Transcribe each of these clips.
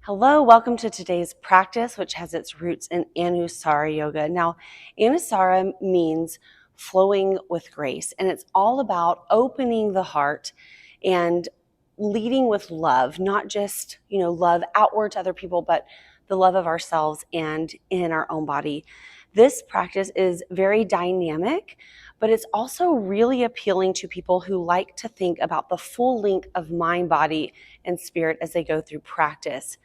Hello, welcome to today's practice, which has its roots in Anusara Yoga. Now, Anusara means flowing with grace, and it's all about opening the heart and leading with love, not just, love outward to other people, but the love of ourselves and in our own body. This practice is very dynamic, but it's also really appealing to people who like to think about the full link of mind, body, and spirit as they go through practice.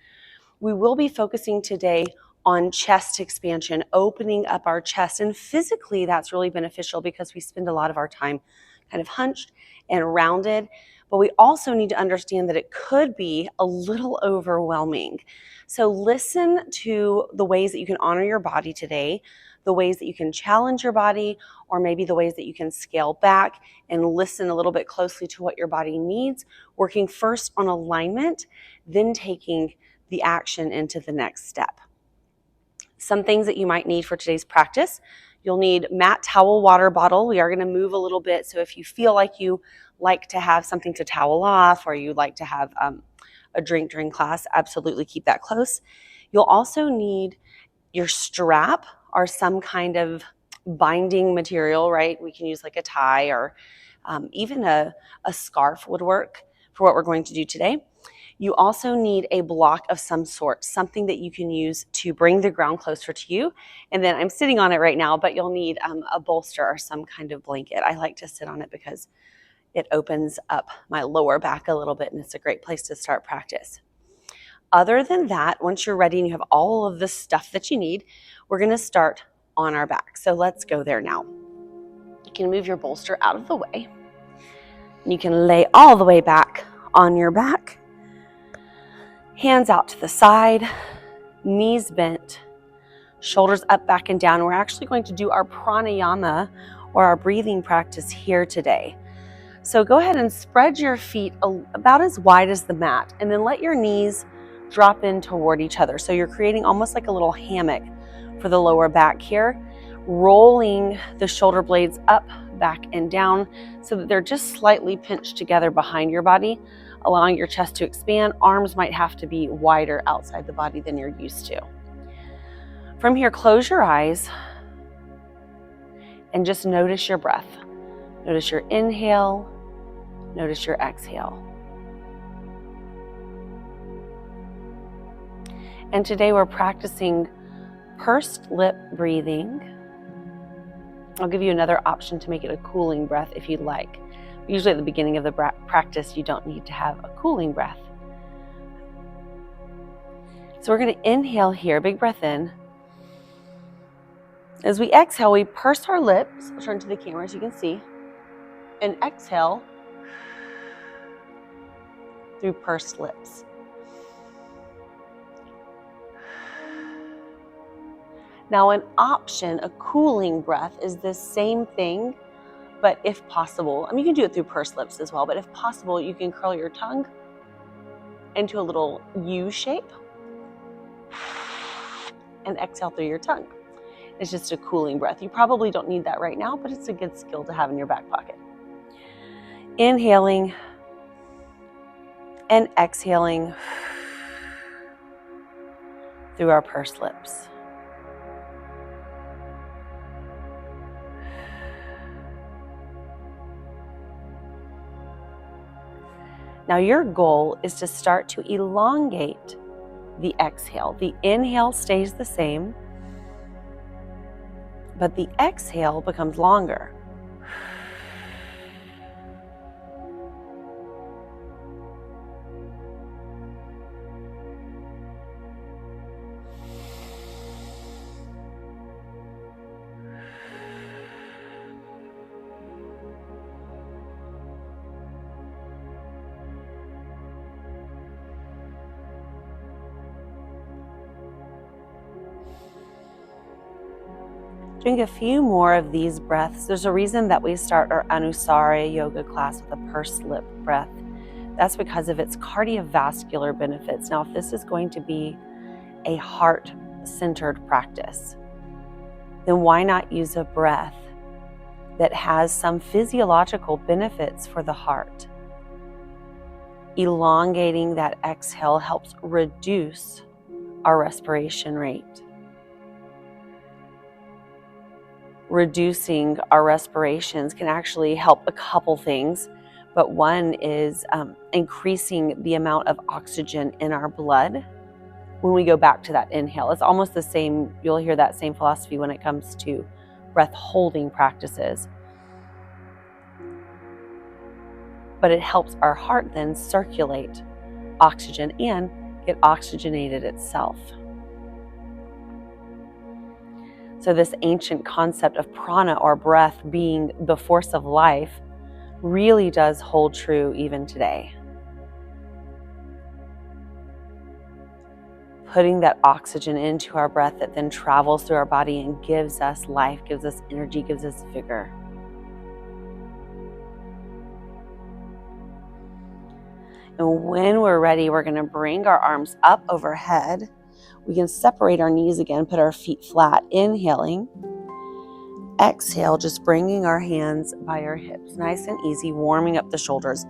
We will be focusing today on chest expansion, opening up our chest. And physically, that's really beneficial because we spend a lot of our time kind of hunched and rounded. But we also need to understand that it could be a little overwhelming. So listen to the ways that you can honor your body today, the ways that you can challenge your body, or maybe the ways that you can scale back and listen a little bit closely to what your body needs, working first on alignment, then taking the action into the next step. Some things that you might need for today's practice: you'll need mat, towel, water bottle. We are going to move a little bit, so if you feel like you like to have something to towel off or you like to have a drink during class, absolutely keep that close. You'll also need your strap or some kind of binding material, right? We can use like a tie or even a scarf would work for what we're going to do today. You also need a block of some sort, something that you can use to bring the ground closer to you. And then I'm sitting on it right now, but you'll need a bolster or some kind of blanket. I like to sit on it because it opens up my lower back a little bit, and it's a great place to start practice. Other than that, once you're ready and you have all of the stuff that you need, we're going to start on our back. So let's go there now. You can move your bolster out of the way. You can lay all the way back on your back. Hands out to the side, knees bent, shoulders up, back, and down. We're actually going to do our pranayama or our breathing practice here today. So go ahead and spread your feet about as wide as the mat, and then let your knees drop in toward each other. So you're creating almost like a little hammock for the lower back here, rolling the shoulder blades up, back, and down so that they're just slightly pinched together behind your body, allowing your chest to expand. Arms might have to be wider outside the body than you're used to. From here, close your eyes and just notice your breath. Notice your inhale, notice your exhale. And today we're practicing pursed lip breathing. I'll give you another option to make it a cooling breath if you'd like. Usually at the beginning of the practice, you don't need to have a cooling breath. So we're going to inhale here, big breath in. As we exhale, we purse our lips. I'll turn to the camera so you can see. And exhale through pursed lips. Now an option, a cooling breath, is the same thing, but if possible, you can do it through pursed lips as well, but if possible, you can curl your tongue into a little U shape and exhale through your tongue. It's just a cooling breath. You probably don't need that right now, but it's a good skill to have in your back pocket. Inhaling and exhaling through our pursed lips. Now your goal is to start to elongate the exhale. The inhale stays the same, but the exhale becomes longer. Doing a few more of these breaths. There's a reason that we start our Anusara Yoga class with a pursed lip breath. That's because of its cardiovascular benefits. Now, if this is going to be a heart-centered practice, then why not use a breath that has some physiological benefits for the heart? Elongating that exhale helps reduce our respiration rate. Reducing our respirations can actually help a couple things, but one is increasing the amount of oxygen in our blood when we go back to that inhale. It's almost the same, you'll hear that same philosophy when it comes to breath holding practices. But it helps our heart then circulate oxygen and get oxygenated itself. So this ancient concept of prana, or breath, being the force of life really does hold true even today. Putting that oxygen into our breath that then travels through our body and gives us life, gives us energy, gives us vigor. And when we're ready, we're going to bring our arms up overhead. We can separate our knees again, put our feet flat, inhaling. Exhale, just bringing our hands by our hips, nice and easy, warming up the shoulders.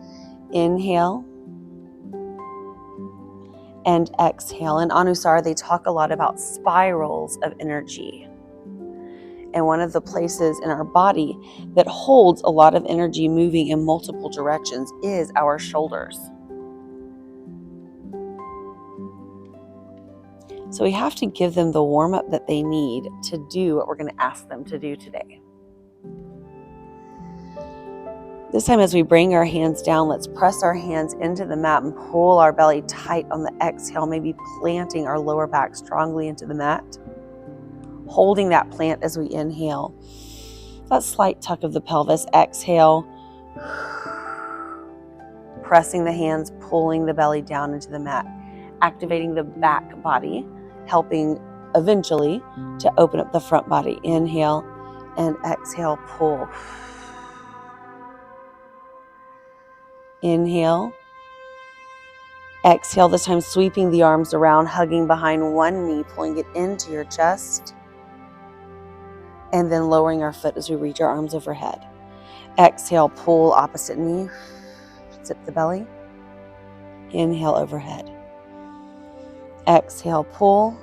Inhale and exhale. In Anusara, they talk a lot about spirals of energy. And one of the places in our body that holds a lot of energy moving in multiple directions is our shoulders. So we have to give them the warm-up that they need to do what we're going to ask them to do today. This time, as we bring our hands down, let's press our hands into the mat and pull our belly tight on the exhale, maybe planting our lower back strongly into the mat. Holding that plant as we inhale. That slight tuck of the pelvis. Exhale. Pressing the hands, pulling the belly down into the mat. Activating the back body, helping eventually to open up the front body. Inhale and exhale, pull. Inhale. Exhale, this time sweeping the arms around, hugging behind one knee, pulling it into your chest. And then lowering our foot as we reach our arms overhead. Exhale, pull opposite knee. Zip the belly. Inhale overhead. Exhale, pull.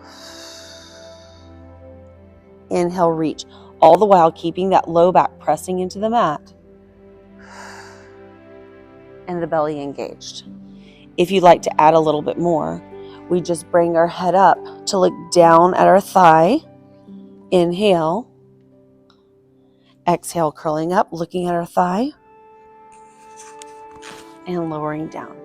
Inhale, reach. All the while keeping that low back pressing into the mat. And the belly engaged. If you'd like to add a little bit more, we just bring our head up to look down at our thigh. Inhale. Exhale, curling up, looking at our thigh. And lowering down.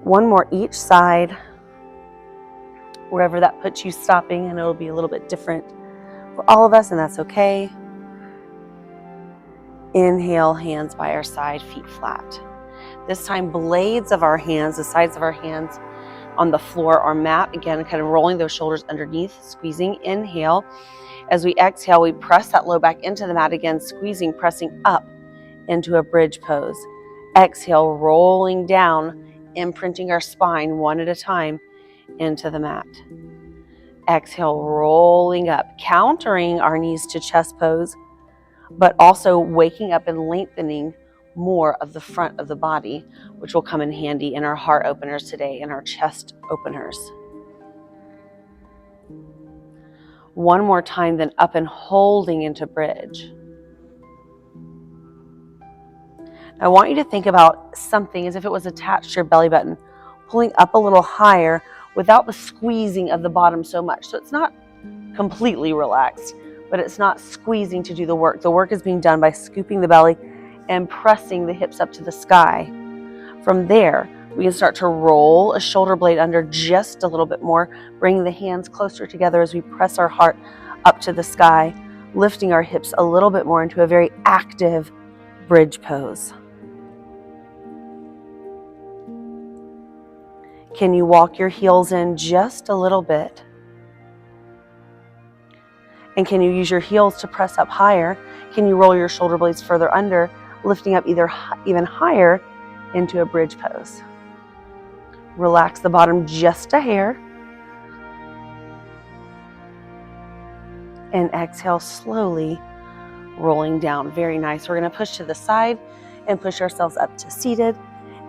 One more each side. Wherever that puts you, stopping, and it'll be a little bit different for all of us, and that's okay. Inhale, hands by our side, feet flat. This time, blades of our hands, the sides of our hands on the floor or mat. Again, kind of rolling those shoulders underneath, squeezing. Inhale. As we exhale, we press that low back into the mat again, squeezing, pressing up into a bridge pose. Exhale, rolling down, imprinting our spine one at a time into the mat. Exhale, rolling up, countering our knees to chest pose, but also waking up and lengthening more of the front of the body, which will come in handy in our heart openers today and our chest openers. One more time, then up and holding into bridge. I want you to think about something as if it was attached to your belly button, pulling up a little higher without the squeezing of the bottom so much. So it's not completely relaxed, but it's not squeezing to do the work. The work is being done by scooping the belly and pressing the hips up to the sky. From there, we can start to roll a shoulder blade under just a little bit more, bringing the hands closer together as we press our heart up to the sky, lifting our hips a little bit more into a very active bridge pose. Can you walk your heels in just a little bit? And can you use your heels to press up higher? Can you roll your shoulder blades further under, lifting up even higher into a bridge pose? Relax the bottom just a hair. And exhale, slowly rolling down. Very nice. We're going to push to the side and push ourselves up to seated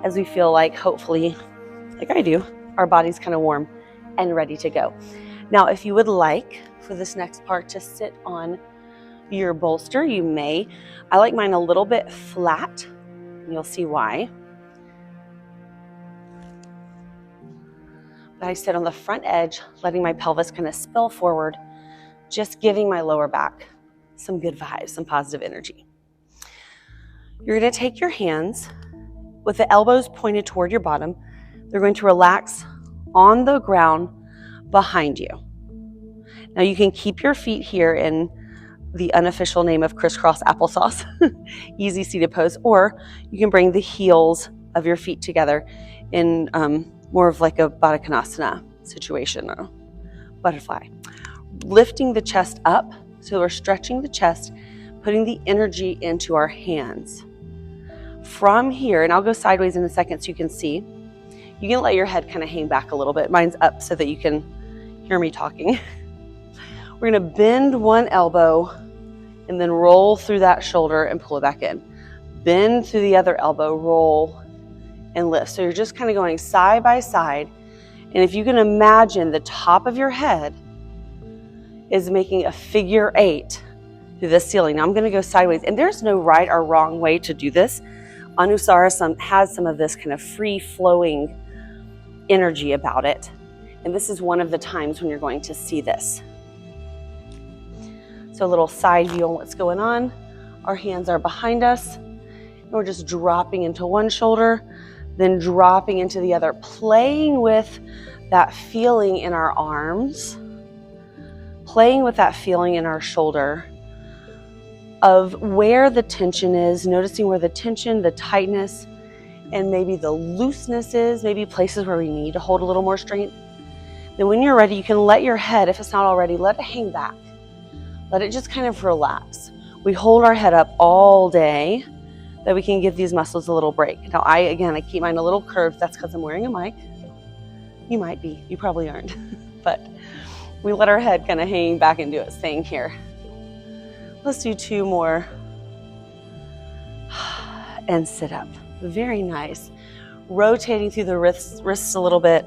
as we feel like, hopefully, like I do, our body's kind of warm and ready to go. Now, if you would like for this next part to sit on your bolster, you may. I like mine a little bit flat. You'll see why. But I sit on the front edge, letting my pelvis kind of spill forward, just giving my lower back some good vibes, some positive energy. You're going to take your hands with the elbows pointed toward your bottom. They're going to relax on the ground behind you. Now you can keep your feet here in the unofficial name of crisscross applesauce, easy seated pose, or you can bring the heels of your feet together in more of like a Baddha Konasana situation, or butterfly. Lifting the chest up, so we're stretching the chest, putting the energy into our hands. From here, and I'll go sideways in a second so you can see, you can let your head kind of hang back a little bit. Mine's up so that you can hear me talking. We're going to bend one elbow and then roll through that shoulder and pull it back in. Bend through the other elbow, roll and lift. So you're just kind of going side by side. And if you can imagine, the top of your head is making a figure 8 through the ceiling. Now I'm going to go sideways, and there's no right or wrong way to do this. Anusara has some of this kind of free-flowing energy about it. And this is one of the times when you're going to see this. So a little side view on what's going on. Our hands are behind us. And we're just dropping into one shoulder, then dropping into the other, playing with that feeling in our arms, playing with that feeling in our shoulder of where the tension is, noticing where the tension, the tightness, and maybe the looseness is, maybe places where we need to hold a little more strength. Then when you're ready, you can let your head, if it's not already, let it hang back. Let it just kind of relax. We hold our head up all day, that we can give these muscles a little break. Now I keep mine a little curved. That's because I'm wearing a mic. You might be, you probably aren't. But we let our head kind of hang back and do its thing here. Let's do 2 more. And sit up. Very nice. Rotating through the wrists a little bit.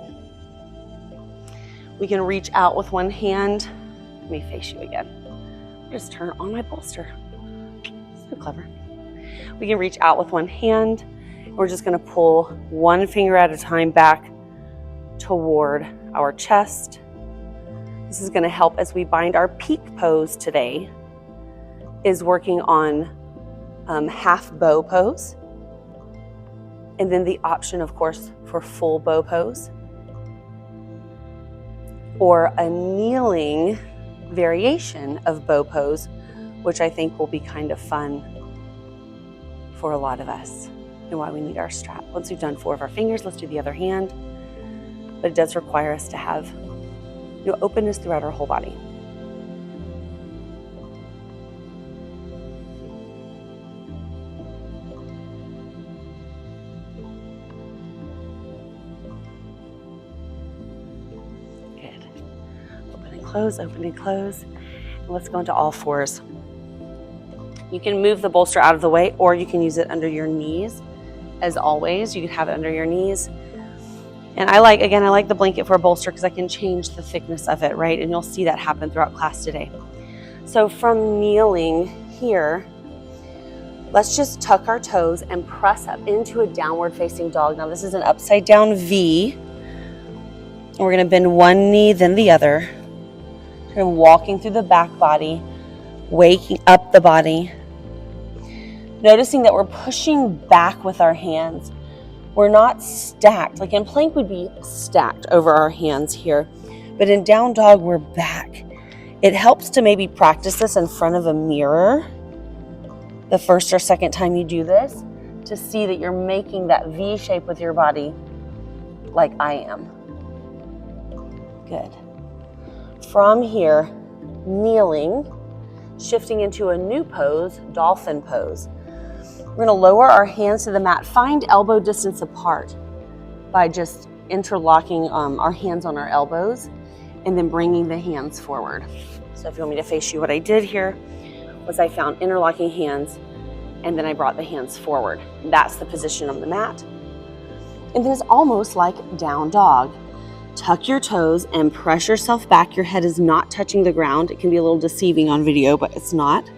We can reach out with one hand. Let me face you again. Just turn on my bolster. So clever. We can reach out with one hand. We're just going to pull one finger at a time back toward our chest. This is going to help as we bind our peak pose today, is working on half bow pose. And then the option, of course, for full bow pose, or a kneeling variation of bow pose, which I think will be kind of fun for a lot of us and why we need our strap. Once we've done 4 of our fingers, let's do the other hand. But it does require us to have openness throughout our whole body. Good. Open and close, open and close. And let's go into all 4s. You can move the bolster out of the way, or you can use it under your knees. As always, you can have it under your knees. And I like the blanket for a bolster because I can change the thickness of it, right? And you'll see that happen throughout class today. So from kneeling here, let's just tuck our toes and press up into a downward facing dog. Now this is an upside down V. And we're gonna bend one knee, then the other. Kind of walking through the back body, waking up the body. Noticing that we're pushing back with our hands. We're not stacked. Like in plank, we'd be stacked over our hands here. But in down dog, we're back. It helps to maybe practice this in front of a mirror the first or second time you do this, to see that you're making that V shape with your body like I am. Good. From here, kneeling, shifting into a new pose, dolphin pose. We're going to lower our hands to the mat. Find elbow distance apart by just interlocking our hands on our elbows and then bringing the hands forward. So if you want me to face you, what I did here was I found interlocking hands, and then I brought the hands forward. That's the position on the mat. And then it's almost like down dog. Tuck your toes and press yourself back. Your head is not touching the ground. It can be a little deceiving on video, but it's not.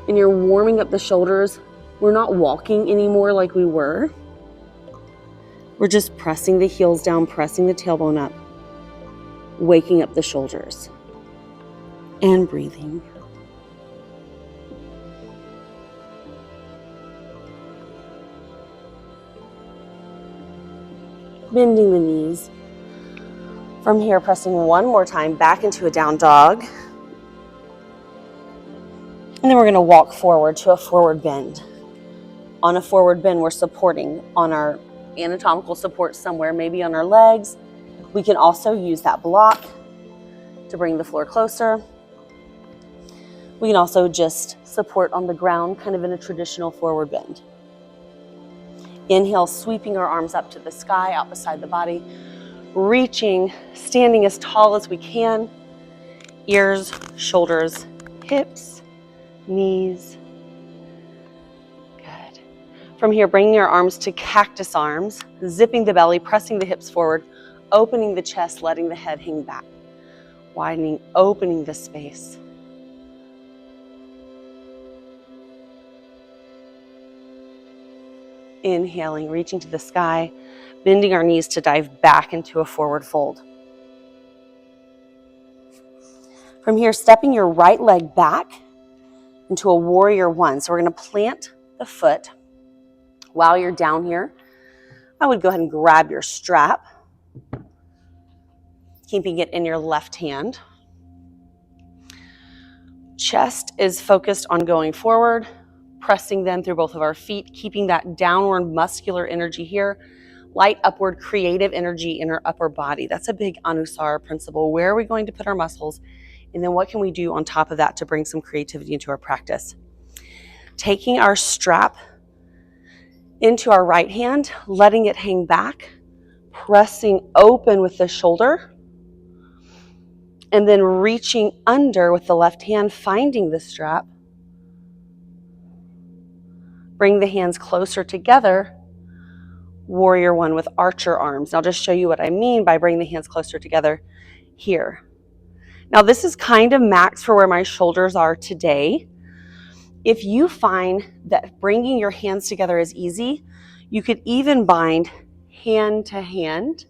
And you're warming up the shoulders. We're not walking anymore like we were. We're just pressing the heels down, pressing the tailbone up, waking up the shoulders, and breathing. Bending the knees. From here, pressing one more time back into a down dog. And then we're going to walk forward to a forward bend. On a forward bend, we're supporting on our anatomical support somewhere, maybe on our legs. We can also use that block to bring the floor closer. We can also just support on the ground, kind of in a traditional forward bend. Inhale, sweeping our arms up to the sky, out beside the body. Reaching, standing as tall as we can. Ears, shoulders, hips, knees. Good. From here, bringing our arms to cactus arms, zipping the belly, pressing the hips forward, opening the chest, letting the head hang back. Widening, opening the space. Inhaling, reaching to the sky, bending our knees to dive back into a forward fold. From here, stepping your right leg back into a warrior one. So we're going to plant the foot. While you're down here, I would go ahead and grab your strap, keeping it in your left hand. Chest is focused on going forward, pressing then through both of our feet, keeping that downward muscular energy here, light upward creative energy in our upper body. That's a big Anusara principle. Where are we going to put our muscles? And then what can we do on top of that to bring some creativity into our practice? Taking our strap into our right hand, letting it hang back, pressing open with the shoulder, and then reaching under with the left hand, finding the strap. Bring the hands closer together, warrior one with archer arms. I'll just show you what I mean by bringing the hands closer together here. Now this is kind of max for where my shoulders are today. If you find that bringing your hands together is easy, you could even bind hand to hand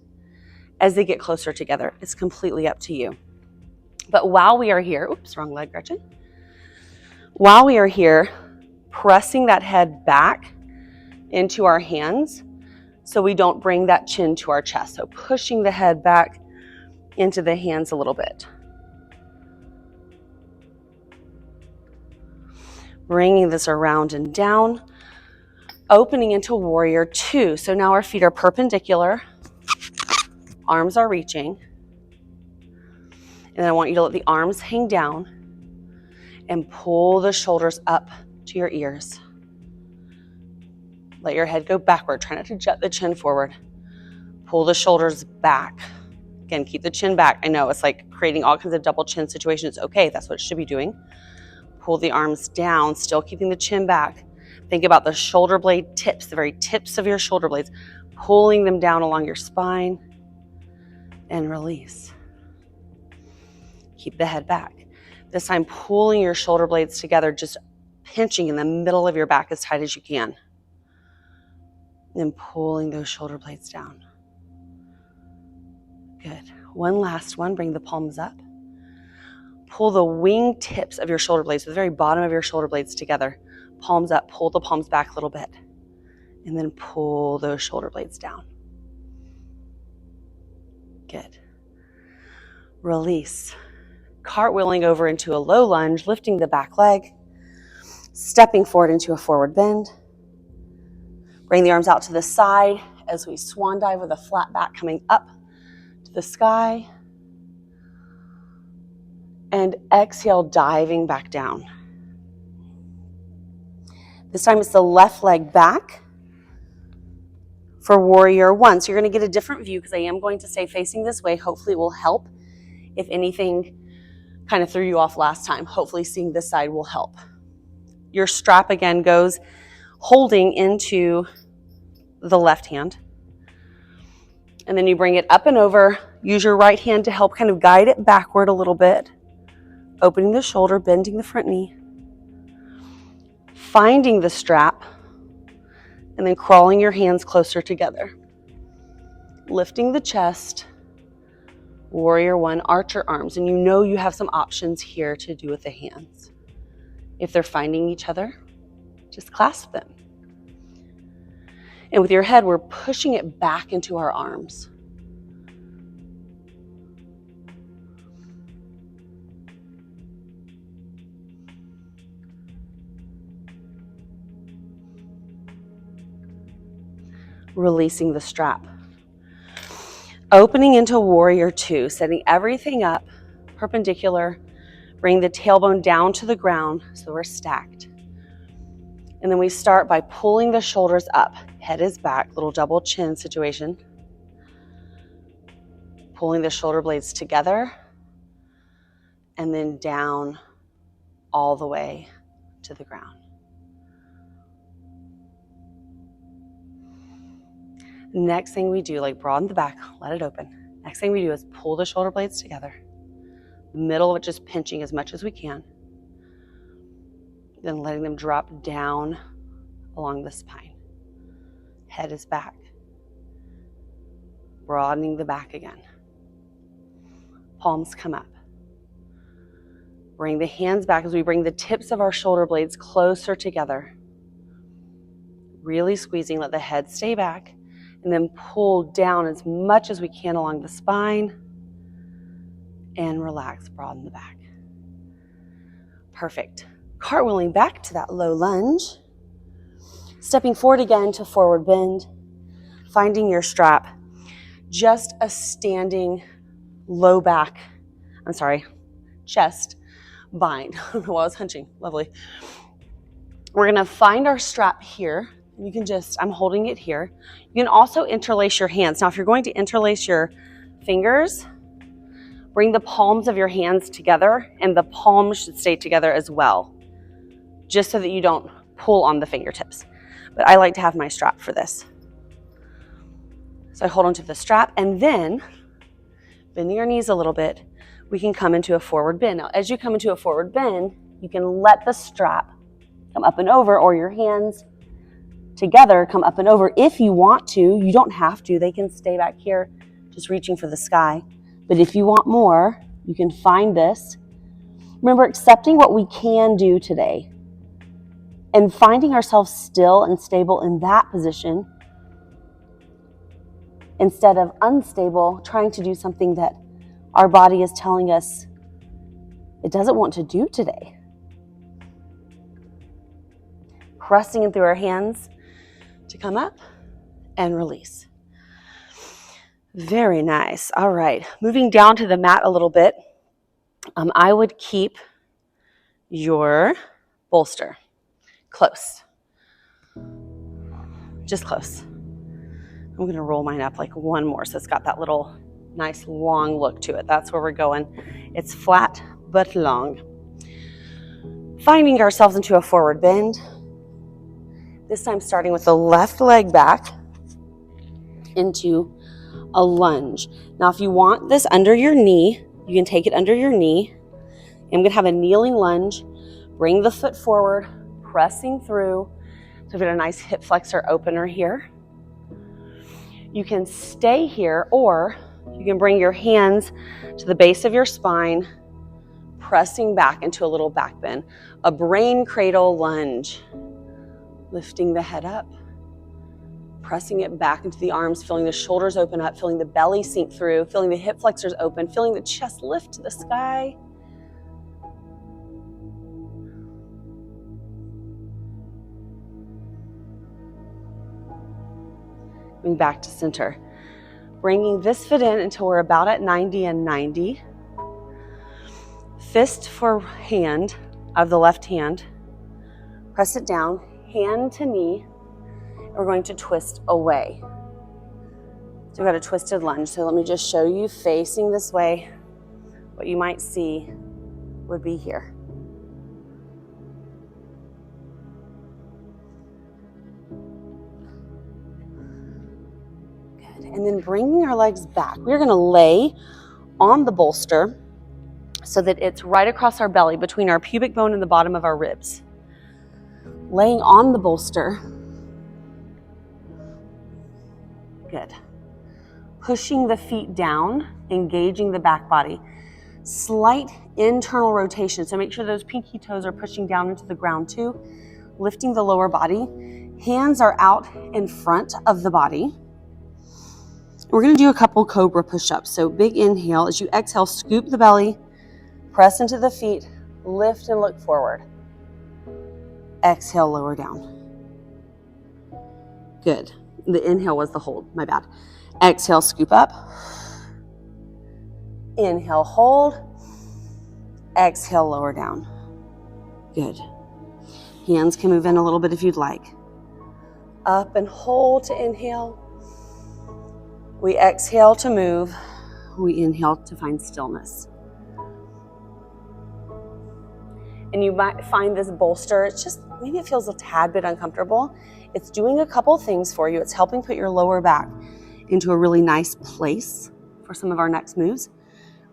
as they get closer together. It's completely up to you. But while we are here, oops, wrong leg, Gretchen. While we are here, pressing that head back into our hands so we don't bring that chin to our chest. So pushing the head back into the hands a little bit. Bringing this around and down, opening into warrior two. So now our feet are perpendicular, arms are reaching. And then I want you to let the arms hang down and pull the shoulders up to your ears. Let your head go backward. Try not to jet the chin forward. Pull the shoulders back. Again, keep the chin back. I know it's like creating all kinds of double chin situations. Okay, that's what it should be doing. Pull the arms down, still keeping the chin back. Think about the shoulder blade tips, the very tips of your shoulder blades, pulling them down along your spine and release. Keep the head back. This time, pulling your shoulder blades together, just pinching in the middle of your back as tight as you can. And pulling those shoulder blades down. Good. One last one, bring the palms up. Pull the wing tips of your shoulder blades, the very bottom of your shoulder blades together. Palms up, pull the palms back a little bit. And then pull those shoulder blades down. Good. Release. Cartwheeling over into a low lunge, lifting the back leg, stepping forward into a forward bend. Bring the arms out to the side as we swan dive with a flat back coming up to the sky. And exhale, diving back down. This time it's the left leg back for warrior one. So you're going to get a different view because I am going to stay facing this way. Hopefully it will help. If anything, kind of threw you off last time. Hopefully seeing this side will help. Your strap again goes holding into the left hand. And then you bring it up and over. Use your right hand to help kind of guide it backward a little bit. Opening the shoulder, bending the front knee. Finding the strap. And then crawling your hands closer together. Lifting the chest. Warrior one, arch your arms. And you know you have some options here to do with the hands. If they're finding each other, just clasp them. And with your head, we're pushing it back into our arms. Releasing the strap. Opening into warrior two, setting everything up perpendicular. Bring the tailbone down to the ground so we're stacked. And then we start by pulling the shoulders up. Head is back, little double chin situation. Pulling the shoulder blades together and then down all the way to the ground. Next thing we do, like broaden the back, let it open. Next thing we do is pull the shoulder blades together. The middle of it just pinching as much as we can. Then letting them drop down along the spine. Head is back. Broadening the back again. Palms come up. Bring the hands back as we bring the tips of our shoulder blades closer together. Really squeezing, let the head stay back. And then pull down as much as we can along the spine. And relax, broaden the back. Perfect. Cartwheeling back to that low lunge. Stepping forward again to forward bend. Finding your strap. Just a standing low back, chest bind. I don't know why I was hunching. Lovely. We're going to find our strap here. You can I'm holding it here. You can also interlace your hands. Now, if you're going to interlace your fingers, bring the palms of your hands together, and the palms should stay together as well, just so that you don't pull on the fingertips. But I like to have my strap for this. So I hold onto the strap, and then, bending your knees a little bit, we can come into a forward bend. Now, as you come into a forward bend, you can let the strap come up and over, or your hands together come up and over if you want to. You don't have to. They can stay back here, just reaching for the sky. But if you want more, you can find this. Remember, accepting what we can do today and finding ourselves still and stable in that position instead of unstable, trying to do something that our body is telling us it doesn't want to do today. Pressing in through our hands to come up and release. Very nice. All right, moving down to the mat a little bit. I would keep your bolster close, just close. I'm going to roll mine up like one more so it's got that little nice long look to it. That's where we're going. It's flat but long. Finding ourselves into a forward bend. This time starting with the left leg back into a lunge. Now, if you want this under your knee, you can take it under your knee. I'm going to have a kneeling lunge. Bring the foot forward, pressing through. So we've got a nice hip flexor opener here. You can stay here, or you can bring your hands to the base of your spine, pressing back into a little back bend. A brain cradle lunge. Lifting the head up. Pressing it back into the arms, feeling the shoulders open up, feeling the belly sink through, feeling the hip flexors open, feeling the chest lift to the sky. Coming back to center. Bringing this foot in until we're about at 90 and 90. Fist for hand of the left hand. Press it down, hand to knee. We're going to twist away. So we've got a twisted lunge. So let me just show you facing this way what you might see would be here. Good. And then bringing our legs back. We're going to lay on the bolster so that it's right across our belly between our pubic bone and the bottom of our ribs. Laying on the bolster. Good. Pushing the feet down, engaging the back body. Slight internal rotation, so make sure those pinky toes are pushing down into the ground too. Lifting the lower body. Hands are out in front of the body. We're going to do a couple cobra push-ups. So big inhale. As you exhale, scoop the belly, press into the feet, lift and look forward. Exhale, lower down. Good. The inhale was the hold, my bad. Exhale, scoop up. Inhale, hold. Exhale, lower down. Good. Hands can move in a little bit if you'd like. Up and hold to inhale. We exhale to move. We inhale to find stillness. And you might find this bolster, it's just, maybe it feels a tad bit uncomfortable. It's doing a couple things for you. It's helping put your lower back into a really nice place for some of our next moves.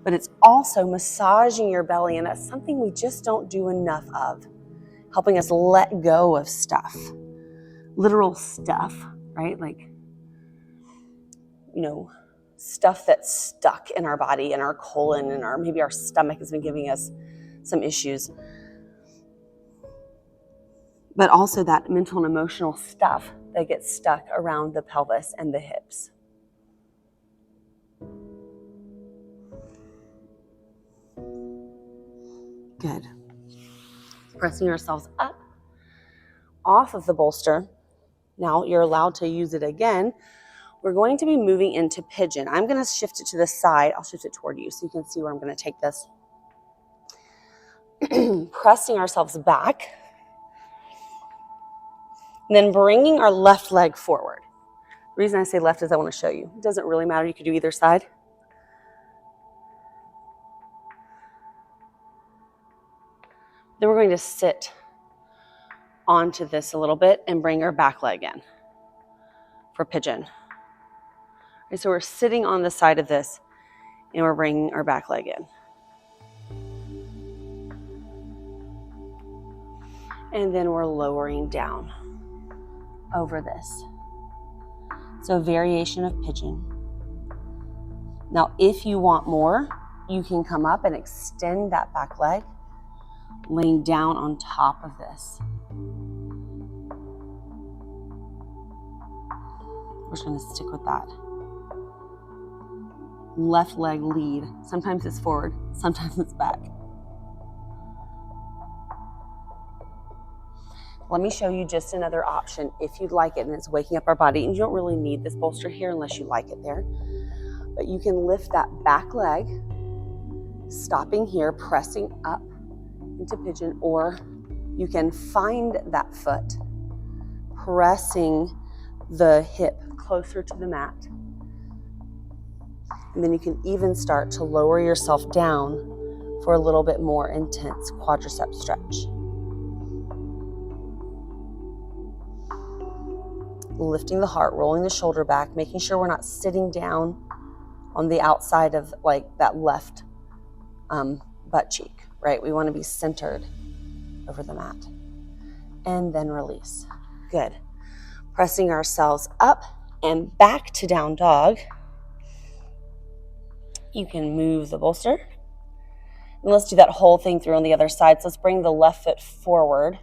But it's also massaging your belly, and that's something we just don't do enough of. Helping us let go of stuff. Literal stuff, right? Like, stuff that's stuck in our body, in our colon, and maybe our stomach has been giving us some issues. But also that mental and emotional stuff that gets stuck around the pelvis and the hips. Good. Pressing yourselves up off of the bolster. Now you're allowed to use it again. We're going to be moving into pigeon. I'm going to shift it to the side. I'll shift it toward you so you can see where I'm going to take this. Pressing ourselves back. And then bringing our left leg forward. The reason I say left is I want to show you. It doesn't really matter. You could do either side. Then we're going to sit onto this a little bit and bring our back leg in for pigeon. Okay, so we're sitting on the side of this and we're bringing our back leg in. And then we're lowering down over this. So variation of pigeon. Now, if you want more, you can come up and extend that back leg, laying down on top of this. We're just going to stick with that. Left leg lead. Sometimes it's forward, sometimes it's back. Let me show you just another option if you'd like it, and it's waking up our body. And you don't really need this bolster here unless you like it there. But you can lift that back leg, stopping here, pressing up into pigeon, or you can find that foot, pressing the hip closer to the mat. And then you can even start to lower yourself down for a little bit more intense quadricep stretch. Lifting the heart, rolling the shoulder back, making sure we're not sitting down on the outside of like that left butt cheek, right? We want to be centered over the mat. And then release. Good. Pressing ourselves up and back to down dog. You can move the bolster. And let's do that whole thing through on the other side. So let's bring the left foot forward.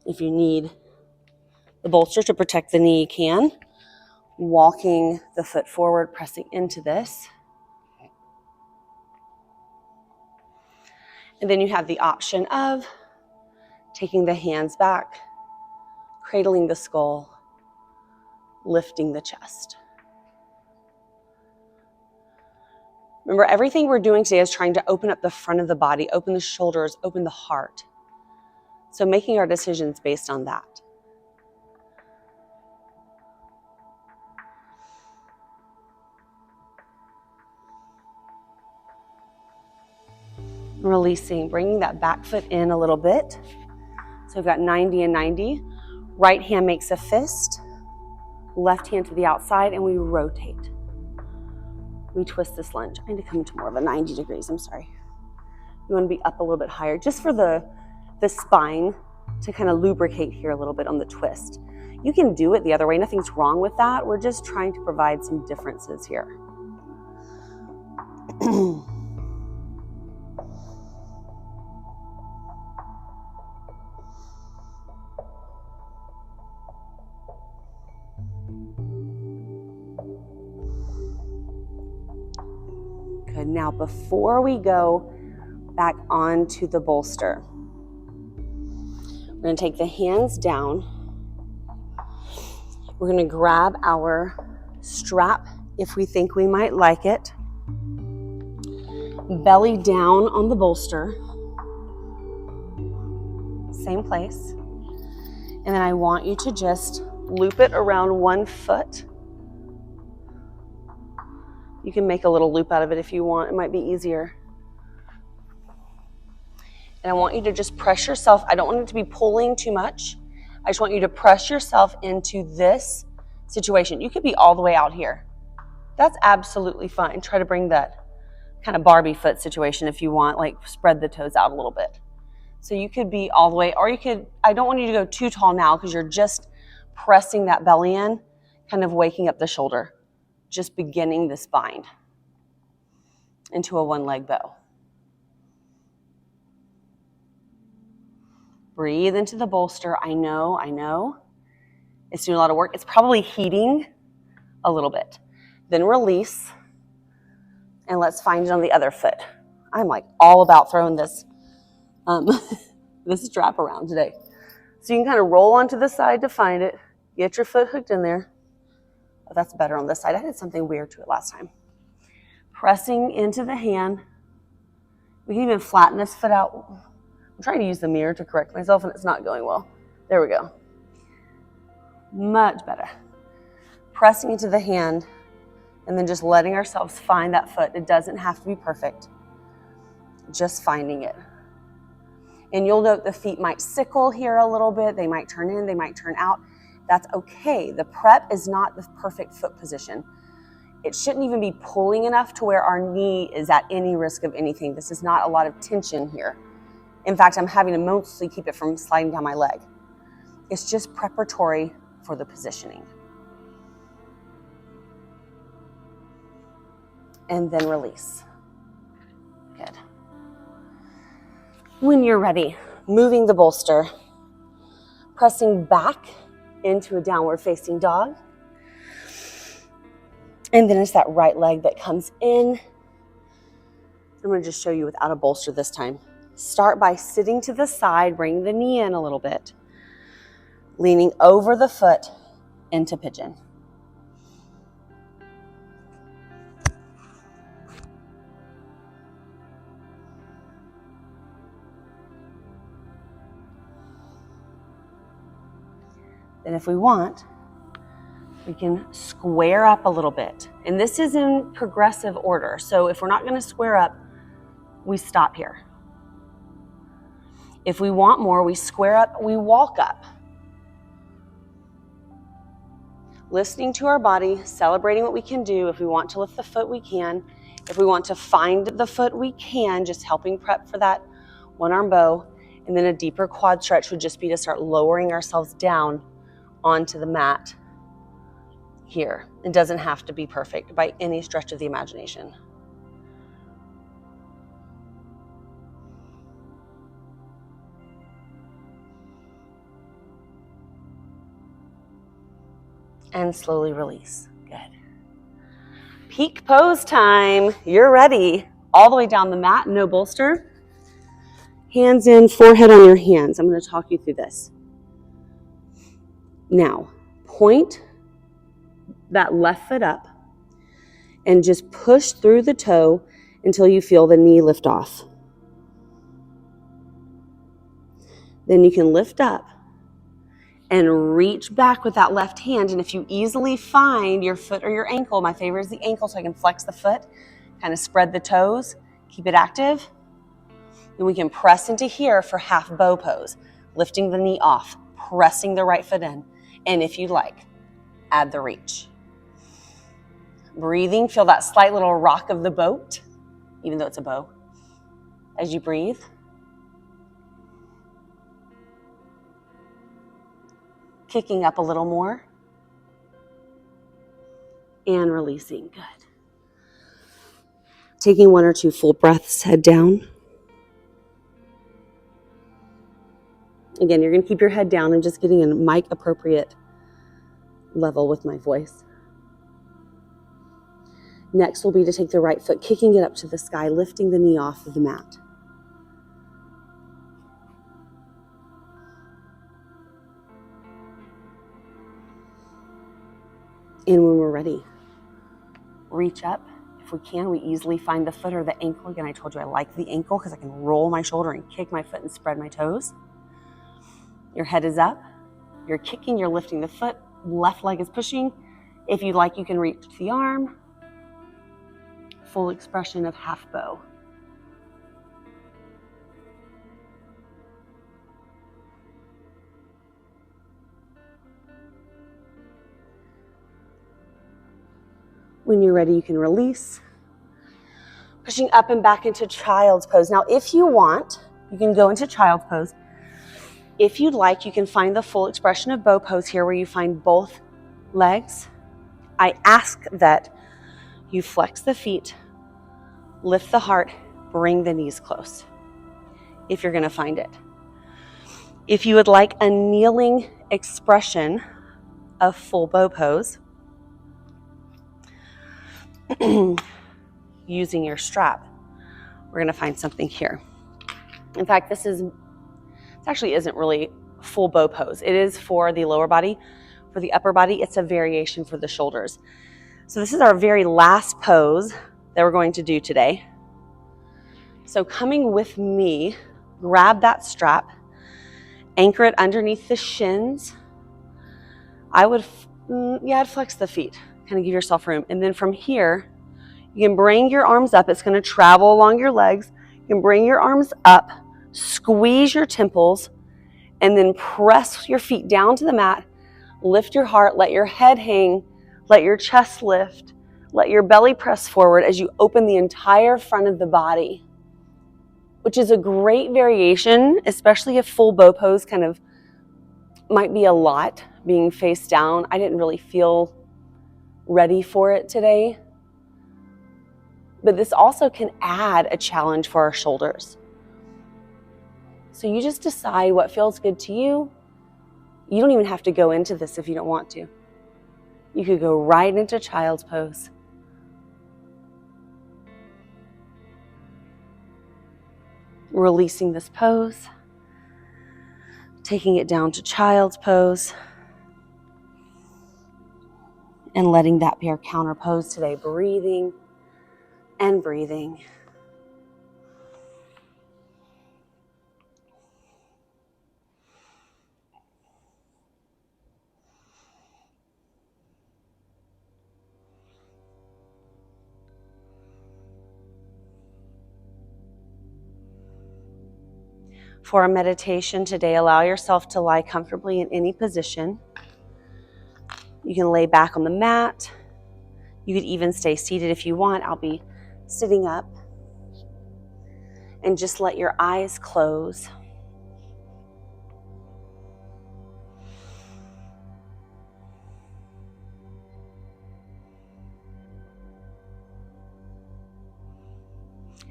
If you need the bolster to protect the knee, you can. Walking the foot forward, pressing into this. And then you have the option of taking the hands back, cradling the skull, lifting the chest. Remember, everything we're doing today is trying to open up the front of the body, open the shoulders, open the heart. So making our decisions based on that. Releasing, bringing that back foot in a little bit. So we've got 90 and 90. Right hand makes a fist, left hand to the outside, and we rotate. We twist this lunge. I need to come to more of a 90 degrees, I'm sorry. You want to be up a little bit higher, just for the spine to kind of lubricate here a little bit on the twist. You can do it the other way, nothing's wrong with that. We're just trying to provide some differences here. Good. Now, before we go back onto the bolster, we're going to take the hands down. We're going to grab our strap if we think we might like it. Belly down on the bolster. Same place. And then I want you to just loop it around one foot. You can make a little loop out of it if you want. It might be easier. And I want you to just press yourself. I don't want it to be pulling too much. I just want you to press yourself into this situation. You could be all the way out here. That's absolutely fine. Try to bring that kind of Barbie foot situation if you want, like spread the toes out a little bit. So you could be all the way, or you could, I don't want you to go too tall now because you're just pressing that belly in, kind of waking up the shoulder, just beginning this bind into a one leg bow. Breathe into the bolster. I know. It's doing a lot of work. It's probably heating a little bit. Then release, and let's find it on the other foot. I'm like all about throwing this this strap around today. So you can kind of roll onto the side to find it. Get your foot hooked in there. Oh, that's better on this side. I did something weird to it last time. Pressing into the hand. We can even flatten this foot out. I'm trying to use the mirror to correct myself and it's not going well. There we go. Much better. Pressing into the hand and then just letting ourselves find that foot. It doesn't have to be perfect. Just finding it. And you'll note the feet might sickle here a little bit. They might turn in, they might turn out. That's okay. The prep is not the perfect foot position. It shouldn't even be pulling enough to where our knee is at any risk of anything. This is not a lot of tension here. In fact, I'm having to mostly keep it from sliding down my leg. It's just preparatory for the positioning. And then release. Good. When you're ready, moving the bolster, pressing back into a downward facing dog. And then it's that right leg that comes in. I'm going to just show you without a bolster this time. Start by sitting to the side, bring the knee in a little bit, leaning over the foot into pigeon. Then if we want, we can square up a little bit. And this is in progressive order. So if we're not going to square up, we stop here. If we want more, we square up, we walk up. Listening to our body, celebrating what we can do. If we want to lift the foot, we can. If we want to find the foot, we can. Just helping prep for that one arm bow. And then a deeper quad stretch would just be to start lowering ourselves down onto the mat here. It doesn't have to be perfect by any stretch of the imagination. And slowly release. Good. Peak pose time. You're ready. All the way down the mat, no bolster. Hands in, forehead on your hands. I'm going to talk you through this. Now, point that left foot up and just push through the toe until you feel the knee lift off. Then you can lift up and reach back with that left hand. And if you easily find your foot or your ankle, my favorite is the ankle, so I can flex the foot, kind of spread the toes, keep it active. Then we can press into here for half bow pose, lifting the knee off, pressing the right foot in, and if you'd like, add the reach. Breathing, feel that slight little rock of the boat, even though it's a bow, as you breathe. Kicking up a little more. And releasing, good. Taking 1 or 2 full breaths, head down. Again, you're going to keep your head down. I'm just getting a mic appropriate level with my voice. Next will be to take the right foot, kicking it up to the sky, lifting the knee off of the mat. And when we're ready, reach up. If we can, we easily find the foot or the ankle. Again, I told you I like the ankle because I can roll my shoulder and kick my foot and spread my toes. Your head is up. You're kicking, you're lifting the foot. Left leg is pushing. If you'd like, you can reach the arm. Full expression of half bow. When you're ready, you can release. Pushing up and back into child's pose. Now, if you want, you can go into child's pose. If you'd like, you can find the full expression of bow pose here where you find both legs. I ask that you flex the feet, lift the heart, bring the knees close, if you're going to find it. If you would like a kneeling expression of full bow pose, using your strap, we're going to find something here. In fact, this actually isn't really full bow pose. It is for the lower body. For the upper body, it's a variation for the shoulders. So this is our very last pose that we're going to do today. So coming with me, grab that strap, anchor it underneath the shins. I'd flex the feet, kind of give yourself room. And then from here, you can bring your arms up. It's going to travel along your legs. You can bring your arms up, squeeze your temples, and then press your feet down to the mat. Lift your heart, let your head hang, let your chest lift, let your belly press forward as you open the entire front of the body, which is a great variation, especially if full bow pose kind of might be a lot being face down. I didn't really feel ready for it today. But this also can add a challenge for our shoulders. So you just decide what feels good to you. You don't even have to go into this if you don't want to. You could go right into child's pose. Releasing this pose. Taking it down to child's pose. And letting that be our counter pose today. Breathing and breathing. For our meditation today, allow yourself to lie comfortably in any position. You can lay back on the mat. You could even stay seated if you want. I'll be sitting up. And just let your eyes close.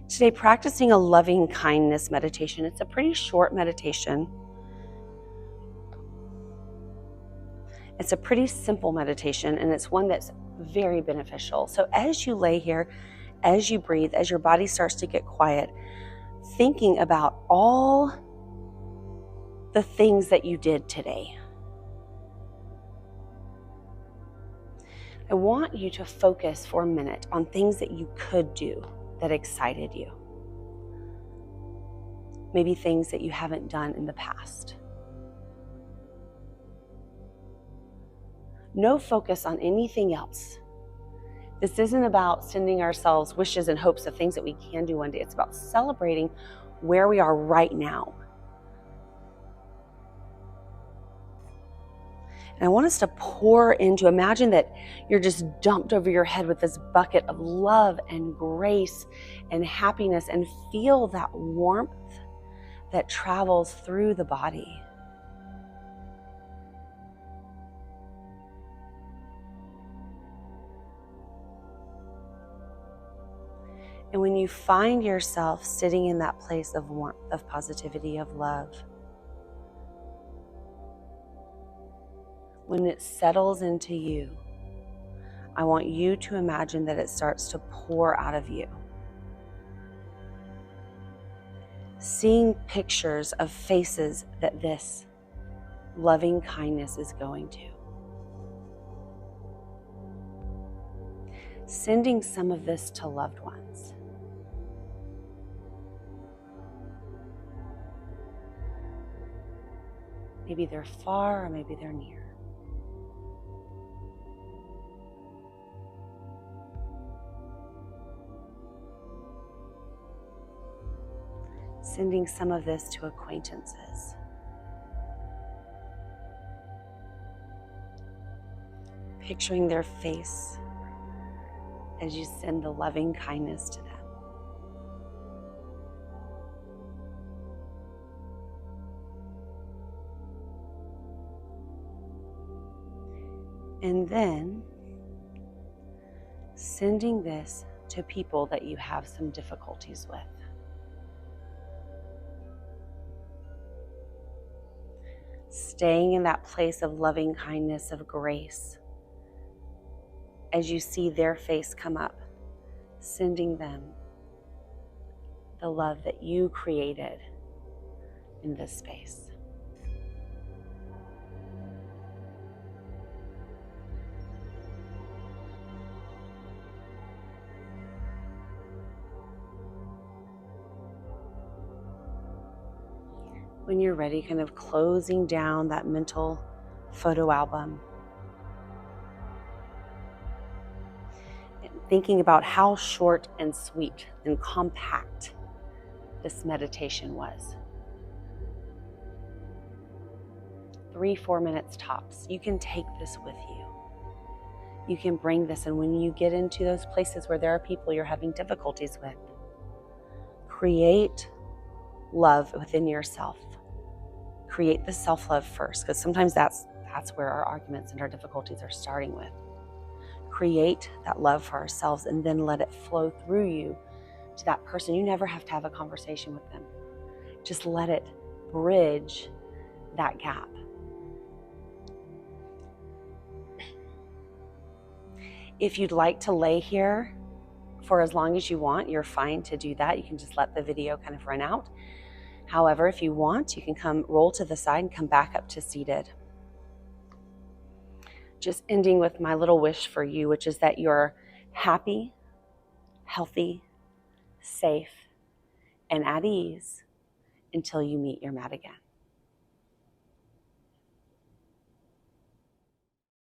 Today, practicing a loving kindness meditation. It's a pretty short meditation. It's a pretty simple meditation, and it's one that's very beneficial. So as you lay here, as you breathe, as your body starts to get quiet, thinking about all the things that you did today. I want you to focus for a minute on things that you could do that excited you. Maybe things that you haven't done in the past. No focus on anything else. This isn't about sending ourselves wishes and hopes of things that we can do one day. It's about celebrating where we are right now. And I want us to pour into, imagine that you're just dumped over your head with this bucket of love and grace and happiness, and feel that warmth that travels through the body. And when you find yourself sitting in that place of warmth, of positivity, of love, when it settles into you, I want you to imagine that it starts to pour out of you. Seeing pictures of faces that this loving kindness is going to. Sending some of this to loved ones. Maybe they're far or maybe they're near. Sending some of this to acquaintances. Picturing their face as you send the loving kindness to them. And then sending this to people that you have some difficulties with. Staying in that place of loving kindness, of grace. As you see their face come up, sending them the love that you created in this space. When you're ready, kind of closing down that mental photo album. And thinking about how short and sweet and compact this meditation was. 3-4 minutes tops. You can take this with you. You can bring this, and when you get into those places where there are people you're having difficulties with, create love within yourself. Create the self-love first, because sometimes that's where our arguments and our difficulties are starting with. Create that love for ourselves and then let it flow through you to that person. You never have to have a conversation with them. Just let it bridge that gap. If you'd like to lay here for as long as you want, you're fine to do that. You can just let the video kind of run out. However, if you want, you can come roll to the side and come back up to seated. Just ending with my little wish for you, which is that you're happy, healthy, safe, and at ease until you meet your mat again.